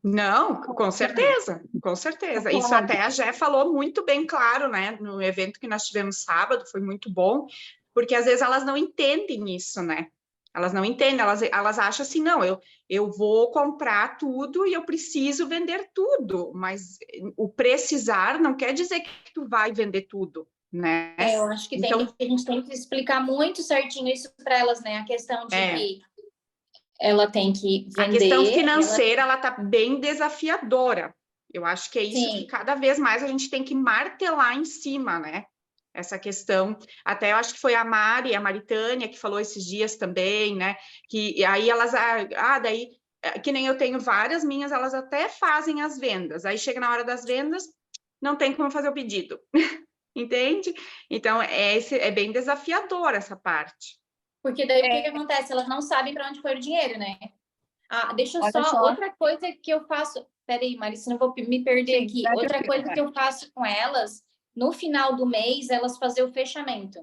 Não, com certeza, com certeza. Isso até a Gé falou muito bem claro, né, no evento que nós tivemos sábado, foi muito bom, porque às vezes elas não entendem isso, né? Elas não entendem, elas acham assim, não, eu vou comprar tudo e eu preciso vender tudo, mas o precisar não quer dizer que tu vai vender tudo, né? Eu acho que então, a gente tem que explicar muito certinho isso para elas, né? A questão de que ela tem que vender. A questão financeira, ela tá bem desafiadora. Eu acho que é isso que cada vez mais a gente tem que martelar em cima, né? Essa questão, até eu acho que foi a Maritânia que falou esses dias também, né? Que aí elas, daí, que nem eu tenho várias minhas, elas até fazem as vendas, aí chega na hora das vendas, não tem como fazer o pedido, entende? Então, é bem desafiador essa parte. Porque daí o que acontece? Elas não sabem para onde foi o dinheiro, né? Deixa eu só, outra coisa que eu faço, peraí, Marisa, não vou me perder aqui, outra coisa que eu faço com elas, no final do mês, elas fazem o fechamento.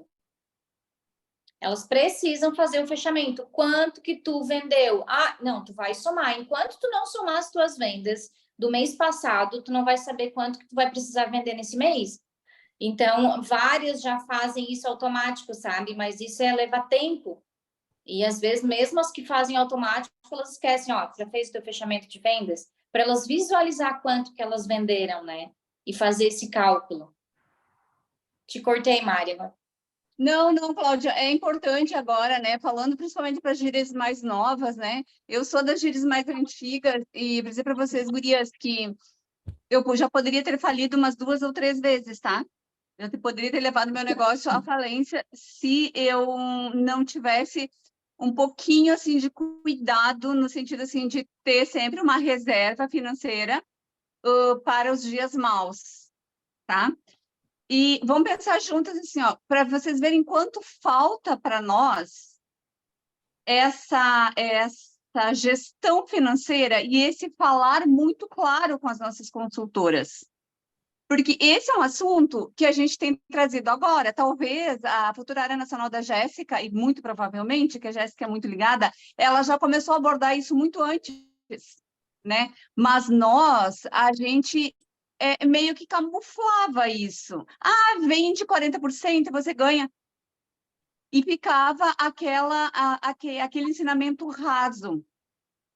Elas precisam fazer o fechamento. Quanto que tu vendeu? Não, tu vai somar. Enquanto tu não somar as tuas vendas do mês passado, tu não vai saber quanto que tu vai precisar vender nesse mês. Então, várias já fazem isso automático, sabe? Mas isso leva tempo. E às vezes, mesmo as que fazem automático, elas esquecem, já fez o teu fechamento de vendas? Para elas visualizar quanto que elas venderam, né? E fazer esse cálculo. Te cortei, Mari. Não, Cláudia, é importante agora, né? Falando principalmente para as gírias mais novas, né? Eu sou das gírias mais antigas e vou dizer para vocês, gurias, que eu já poderia ter falido umas 2 ou 3 vezes, tá? Eu poderia ter levado meu negócio à falência se eu não tivesse um pouquinho assim de cuidado no sentido assim de ter sempre uma reserva financeira para os dias maus, tá? E vamos pensar juntas assim, para vocês verem quanto falta para nós essa gestão financeira e esse falar muito claro com as nossas consultoras. Porque esse é um assunto que a gente tem trazido agora. Talvez a futura área nacional da Jéssica, e muito provavelmente, que a Jéssica é muito ligada, ela já começou a abordar isso muito antes, né? Mas a gente meio que camuflava isso. Vende 40%, você ganha. E ficava aquele ensinamento raso.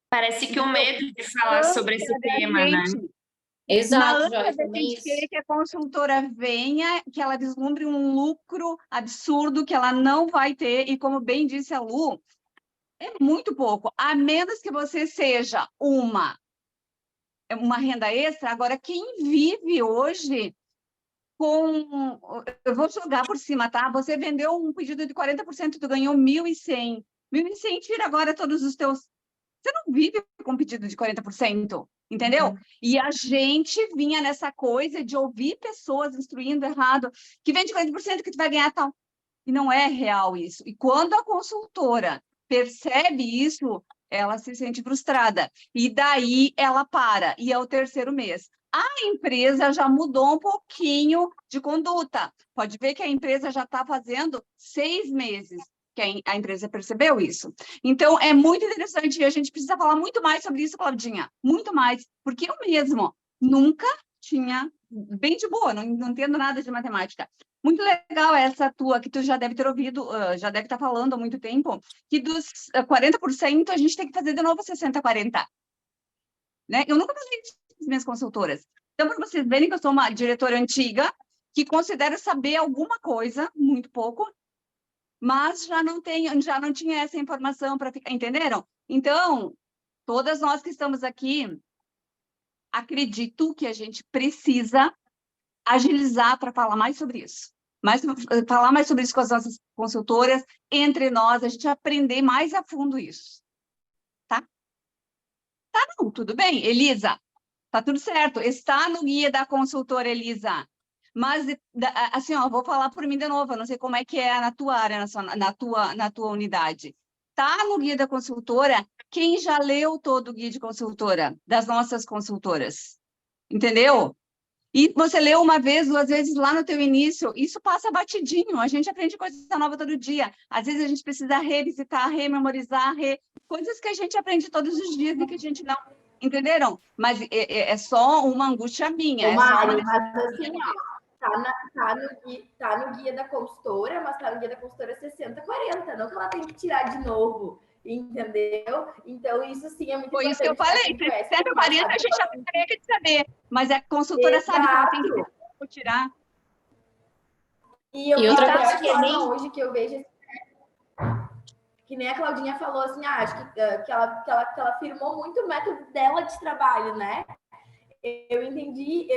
Parece que o medo de falar sobre esse tema, né? Exato, Joyce. A gente quer que a consultora venha, que ela vislumbre um lucro absurdo que ela não vai ter, e como bem disse a Lu, é muito pouco, a menos que você seja uma renda extra. Agora, quem vive hoje com... Eu vou jogar por cima, tá? Você vendeu um pedido de 40%, tu ganhou 1.100. 1.100, tira agora todos os teus... Você não vive com um pedido de 40%, entendeu? E a gente vinha nessa coisa de ouvir pessoas instruindo errado, que vende 40% que tu vai ganhar tal. E não é real isso. E quando a consultora percebe isso, ela se sente frustrada. E daí ela para. E é o 3º mês. A empresa já mudou um pouquinho de conduta. Pode ver que a empresa já está fazendo 6 meses que a empresa percebeu isso. Então, é muito interessante e a gente precisa falar muito mais sobre isso, Claudinha. Muito mais. Porque eu mesmo nunca tinha... Bem de boa, não entendo nada de matemática. Muito legal essa tua, que tu já deve ter ouvido, já deve estar falando há muito tempo, que dos 40% a gente tem que fazer de novo 60-40. Né? Eu nunca falei isso com as minhas consultoras. Então, para vocês verem que eu sou uma diretora antiga, que considero saber alguma coisa, muito pouco, mas já não tinha essa informação para ficar, entenderam? Então, todas nós que estamos aqui, acredito que a gente precisa agilizar para falar mais sobre isso. Falar mais sobre isso com as nossas consultoras, entre nós, a gente aprender mais a fundo isso. Tá? Tá, não, tudo bem. Elisa, tá tudo certo. Está no guia da consultora, Elisa. Mas, assim, vou falar por mim de novo, eu não sei como é que é na tua área, na tua unidade. tá no Guia da Consultora quem já leu todo o Guia de Consultora, das nossas consultoras. Entendeu? E você leu uma vez, 2 vezes lá no teu início, isso passa batidinho, a gente aprende coisa nova todo dia. Às vezes a gente precisa revisitar, rememorizar, coisas que a gente aprende todos os dias e que a gente não... Entenderam? Mas é só uma angústia minha. Ô, Mari, mas assim, ó, tá no guia da consultora, mas tá no guia da consultora 60/40, não que ela tem que tirar de novo, entendeu? Então, isso sim é muito Foi importante. isso que eu falei, 60/40 a gente já teria que saber, mas a consultora sabe que ela tem que tirar. E outra coisa coisa que hoje que eu vejo, que nem a Claudinha falou assim, acho que ela firmou muito o método dela de trabalho, né? Eu entendi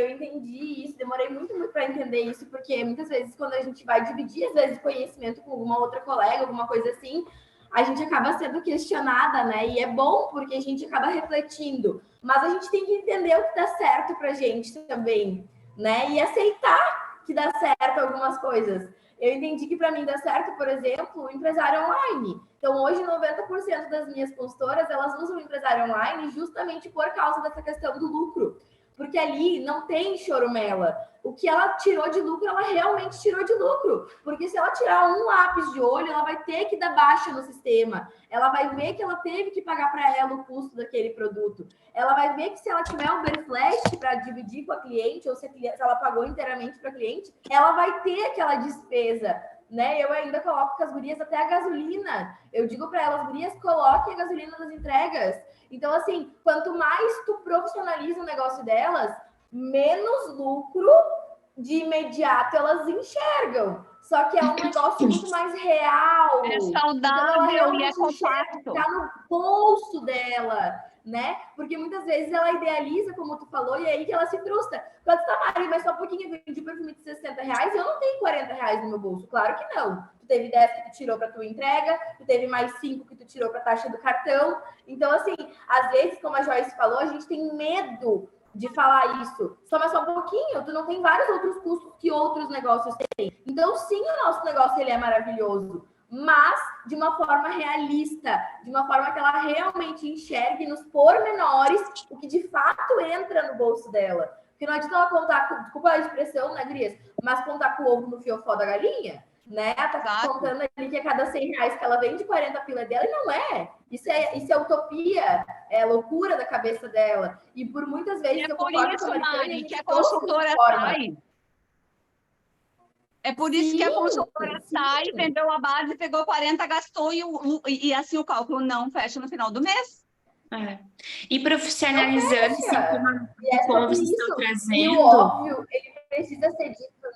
isso, demorei muito para entender isso, porque muitas vezes quando a gente vai dividir, às vezes, conhecimento com alguma outra colega, alguma coisa assim, a gente acaba sendo questionada, né? E é bom porque a gente acaba refletindo, mas a gente tem que entender o que dá certo pra gente também, né? E aceitar que dá certo algumas coisas. Eu entendi que para mim dá certo, por exemplo, o empresário online. Então, hoje, 90% das minhas consultoras, elas usam o empresário online justamente por causa dessa questão do lucro. Porque ali não tem choromela. O que ela tirou de lucro, ela realmente tirou de lucro. Porque se ela tirar um lápis de olho, ela vai ter que dar baixa no sistema. Ela vai ver que ela teve que pagar para ela o custo daquele produto. Ela vai ver que se ela tiver um Uber Flash para dividir com a cliente, ou se ela pagou inteiramente para a cliente, ela vai ter aquela despesa, né? Eu ainda coloco com as gurias até a gasolina. Eu digo para elas, gurias, coloquem a gasolina nas entregas. Então, assim, quanto mais tu profissionaliza o negócio delas, menos lucro de imediato elas enxergam. Só que é um negócio muito mais real. É saudável e é compacto. Tá no bolso dela, né? Porque muitas vezes ela idealiza, como tu falou, e é aí que ela se frustra. Quando tá, Mari, mas só um pouquinho, eu vendi perfume de R$60, eu não tenho R$40 no meu bolso. Claro que não. Tu teve 10 que tu tirou para tua entrega, tu teve mais 5 que tu tirou para taxa do cartão. Então, assim, às vezes, como a Joyce falou, a gente tem medo de falar isso. Só mais só um pouquinho, tu não tem vários outros custos que outros negócios têm. Então, sim, o nosso negócio ele é maravilhoso, mas de uma forma realista, de uma forma que ela realmente enxergue nos pormenores o que de fato entra no bolso dela. Porque não adianta ela contar, desculpa a expressão, né, Gurias? Mas contar com o ovo no fiofó da galinha, né? Tá contando ali que a cada R$100 que ela vende, 40 pila dela, e não é. Isso é utopia, é loucura da cabeça dela. E por muitas vezes eu concordo com a Mari, que a consultora sai. É por isso que a consultora sai, vendeu a base, pegou 40, gastou e assim o cálculo não fecha no final do mês. E profissionalizando, assim, como vocês estão trazendo. E o óbvio, ele precisa ser dito,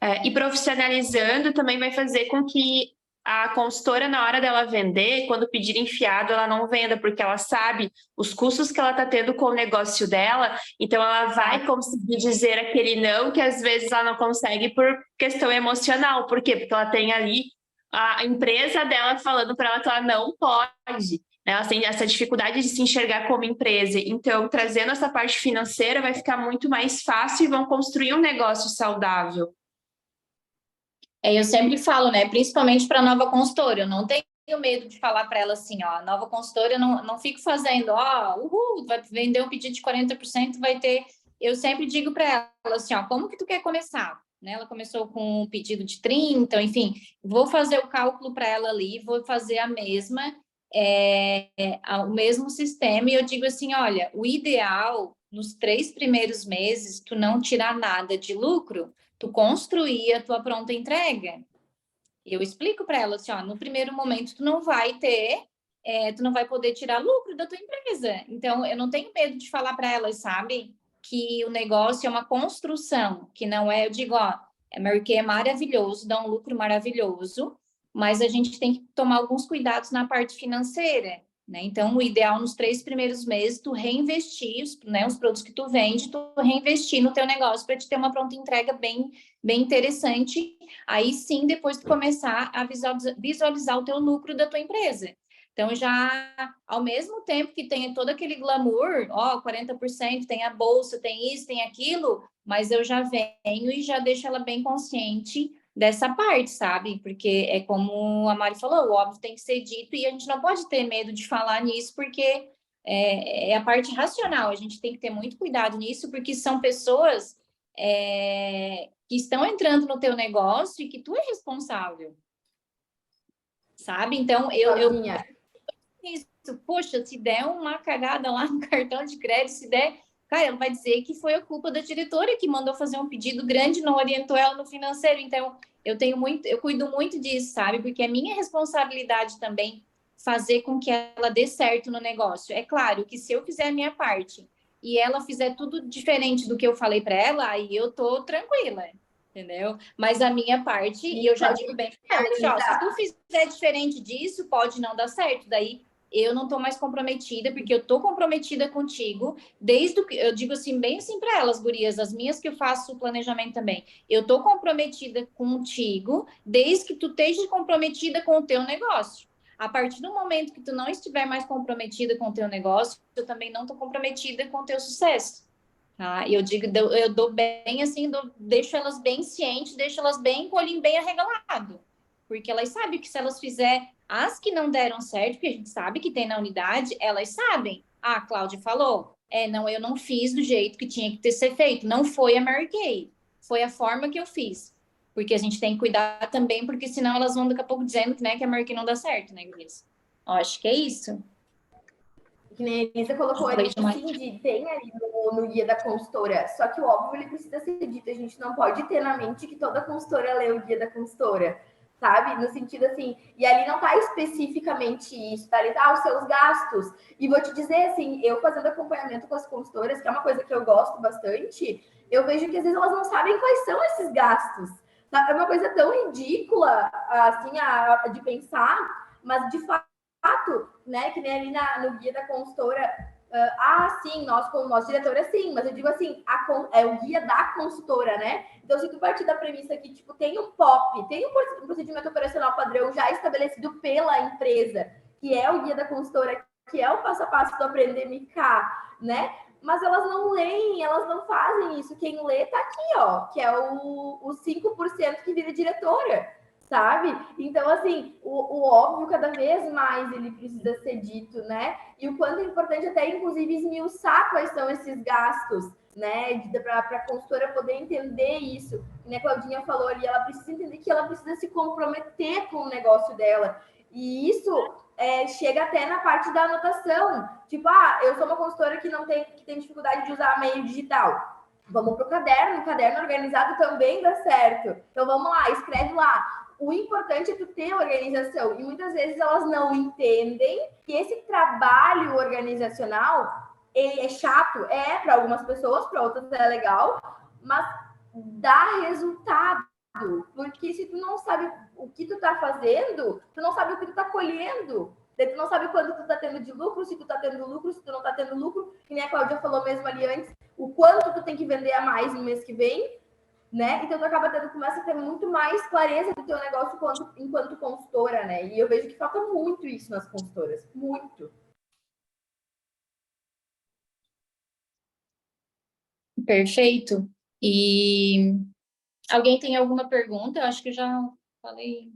né? E profissionalizando também vai fazer com que a consultora, na hora dela vender, quando pedir enfiado, ela não venda, porque ela sabe os custos que ela está tendo com o negócio dela, então ela vai conseguir dizer aquele não, que às vezes ela não consegue por questão emocional. Por quê? Porque ela tem ali a empresa dela falando para ela que ela não pode, né? Ela tem essa dificuldade de se enxergar como empresa. Então, trazendo essa parte financeira, vai ficar muito mais fácil e vão construir um negócio saudável. Eu sempre falo, né? Principalmente para nova consultora, eu não tenho medo de falar para ela assim, ó, nova consultora, eu não fico fazendo, vai vender um pedido de 40%, vai ter. Eu sempre digo para ela assim, ó, como que tu quer começar? Né? Ela começou com um pedido de 30, enfim, vou fazer o cálculo para ela ali, vou fazer o mesmo sistema, e eu digo assim, olha, o ideal, nos 3 primeiros meses, tu não tirar nada de lucro, tu construir a tua pronta entrega. Eu explico para ela assim, ó, no primeiro momento tu não vai poder tirar lucro da tua empresa. Então, eu não tenho medo de falar para elas, sabe? Que o negócio é uma construção, que não é, eu digo, ó, a Mary Kay é maravilhoso, dá um lucro maravilhoso, mas a gente tem que tomar alguns cuidados na parte financeira, né? Então, o ideal nos 3 primeiros meses, tu reinvestir, né, os produtos que tu vende, tu reinvestir no teu negócio para te ter uma pronta entrega bem interessante. Aí sim, depois tu começar a visualizar o teu lucro da tua empresa. Então, já ao mesmo tempo que tem todo aquele glamour, 40%, tem a bolsa, tem isso, tem aquilo, mas eu já venho e já deixo ela bem consciente dessa parte, sabe? Porque é como a Mari falou, o óbvio tem que ser dito e a gente não pode ter medo de falar nisso, porque é a parte racional. A gente tem que ter muito cuidado nisso, porque são pessoas que estão entrando no teu negócio e que tu é responsável, sabe? Então, isso, poxa, se der uma cagada lá no cartão de crédito, se der, cara, ela vai dizer que foi a culpa da diretora que mandou fazer um pedido grande, não orientou ela no financeiro. Então, eu cuido muito disso, sabe? Porque é minha responsabilidade também fazer com que ela dê certo no negócio. É claro que se eu fizer a minha parte e ela fizer tudo diferente do que eu falei para ela, aí eu tô tranquila, entendeu? Mas a minha parte, e eu já digo bem, se tu fizer diferente disso, pode não dar certo. Daí eu não tô mais comprometida, porque eu tô comprometida contigo, desde que eu digo assim, bem assim para elas, gurias, as minhas que eu faço o planejamento também. Eu tô comprometida contigo, desde que tu esteja comprometida com o teu negócio. A partir do momento que tu não estiver mais comprometida com o teu negócio, eu também não tô comprometida com o teu sucesso. Tá? E eu digo, eu dou bem assim, deixo elas bem cientes, deixo elas bem com o olhinho bem arregalado. Porque elas sabem que se elas fizerem as que não deram certo, porque a gente sabe que tem na unidade, elas sabem. Ah, a Cláudia falou. Não, eu não fiz do jeito que tinha que ter ser feito. Não foi a Mary Kay. Foi a forma que eu fiz. Porque a gente tem que cuidar também, porque senão elas vão daqui a pouco dizendo que a Mary Kay não dá certo, né, Gris? Acho que é isso. Que nem a Elisa colocou ali, sim, tem ali no guia da consultora, só que o óbvio ele precisa ser dito, a gente não pode ter na mente que toda consultora lê o guia da consultora, sabe? No sentido assim, e ali não tá especificamente isso, tá ali, os seus gastos. E vou te dizer assim, eu fazendo acompanhamento com as consultoras, que é uma coisa que eu gosto bastante, eu vejo que às vezes elas não sabem quais são esses gastos. É uma coisa tão ridícula, assim, de pensar, mas de fato, né, que nem ali no guia da consultora, sim, nós como nossa diretora, sim, mas eu digo assim, é o guia da consultora, né? Então, se tu partir da premissa que, tipo, tem um POP, tem um procedimento operacional padrão já estabelecido pela empresa, que é o guia da consultora, que é o passo a passo do aprender MK, né? Mas elas não leem, elas não fazem isso. Quem lê tá aqui, ó, que é o 5% que vira diretora, sabe? Então, assim, o óbvio cada vez mais ele precisa ser dito, né? E o quanto é importante até, inclusive, esmiuçar quais são esses gastos, né? Para a consultora poder entender isso. E a Claudinha falou ali, ela precisa entender que ela precisa se comprometer com o negócio dela. E isso chega até na parte da anotação. Tipo, eu sou uma consultora que tem dificuldade de usar meio digital. Vamos para o caderno organizado também dá certo. Então vamos lá, escreve lá. O importante é tu ter organização. E muitas vezes elas não entendem que esse trabalho organizacional, ele é chato, para algumas pessoas, para outras é legal, mas dá resultado. Porque se tu não sabe o que tu tá fazendo, tu não sabe o que tu tá colhendo. Tu não sabe quanto tu tá tendo de lucro, se tu tá tendo lucro, se tu não tá tendo lucro. Que nem a Cláudia falou mesmo ali antes, o quanto tu tem que vender a mais no mês que vem, né? Então tu começa a ter muito mais clareza do teu negócio enquanto consultora, né? E eu vejo que falta muito isso nas consultoras, muito. Perfeito. E alguém tem alguma pergunta? Eu acho que eu já falei